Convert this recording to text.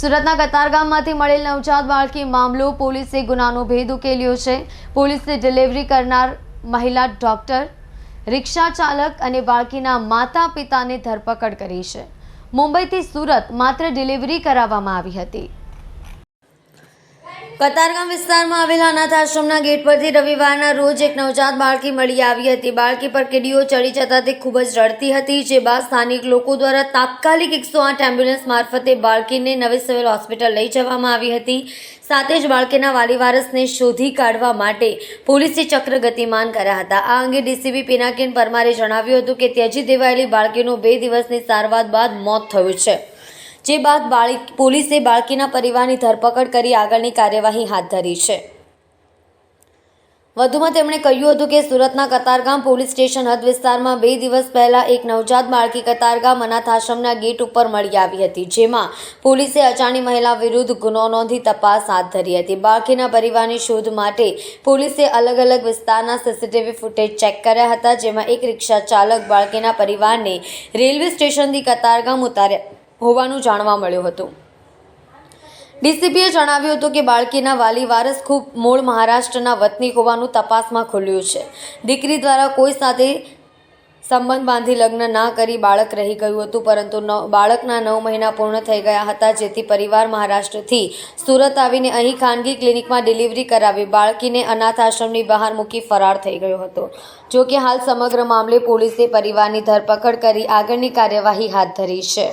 સુરતના કતારગામમાંથી મળેલ નવજાત બાળકી મામલો પોલીસે ગુનાનો ભેદ ઉકેલ્યો છે। પોલીસે ડિલિવરી કરનાર મહિલા ડોક્ટર, રિક્ષા ચાલક અને બાળકીના માતા પિતાને ધરપકડ કરી છે। મુંબઈથી સુરત માત્ર ડિલિવરી કરાવવામાં આવી હતી। કતારગામ વિસ્તારમાં આવેલા અનાથ આશ્રમના ગેટ પરથી રવિવારના રોજ એક નવજાત બાળકી મળી આવી હતી। બાળકી પર કીડીઓ ચડી જતા તે ખૂબ જ રડતી હતી, જે બાદ સ્થાનિક લોકો દ્વારા તાત્કાલિક 108 એમ્બ્યુલન્સ મારફતે બાળકીને નવી સિવિલ હોસ્પિટલ લઈ જવામાં આવી હતી। સાથે જ બાળકીના વાલી વારસને શોધી કાઢવા માટે પોલીસે ચક્ર ગતિમાન કર્યા હતા। આ અંગે ડીસીપી પિનાકીન પરમારે જણાવ્યું હતું કે ત્યજી દેવાયેલી બાળકીનું 2 દિવસની સારવાર બાદ મોત થયું છે, જે બાદ પોલીસે બાળકીના પરિવારની ધરપકડ કરી આગળની કાર્યવાહી હાથ ધરી છે। વધુમાં તેમણે કહ્યું હતું કે સુરતના કતારગામ પોલીસ સ્ટેશન હદ વિસ્તારમાં 2 દિવસ પહેલા એક નવજાત બાળકી કતારગામ અનાથ આશ્રમના ગેટ ઉપર મળી આવી હતી, જેમાં પોલીસે અજાણી મહિલા વિરુદ્ધ ગુનો નોંધી તપાસ હાથ ધરી હતી। બાળકીના પરિવારની શોધ માટે પોલીસે અલગ અલગ વિસ્તારના સીસીટીવી ફૂટેજ ચેક કર્યા હતા, જેમાં એક રિક્ષા ચાલક બાળકીના પરિવારને રેલવે સ્ટેશનથી કતારગામ ઉતાર્યા હોવાનું જાણવા મળ્યું હતું। ડીસીપીએ જણાવ્યું હતું કે બાળકીના વાલી વારસ ખૂબ મૂળ મહારાષ્ટ્રના વતની હોવાનું તપાસમાં ખુલ્યું છે। દીકરી દ્વારા કોઈ સાથે સંબંધ બાંધી લગ્ન ના કરી બાળક રહી ગયું હતું, પરંતુ બાળકના 9 મહિના પૂર્ણ થઈ ગયા હતા, જેથી પરિવાર મહારાષ્ટ્રથી સુરત આવીને અહીં ખાનગી ક્લિનિકમાં ડિલિવરી કરાવી બાળકીને અનાથ આશ્રમની બહાર મૂકી ફરાર થઈ ગયો હતો। જો કે હાલ સમગ્ર મામલે પોલીસે પરિવારની ધરપકડ કરી આગળની કાર્યવાહી હાથ ધરી છે।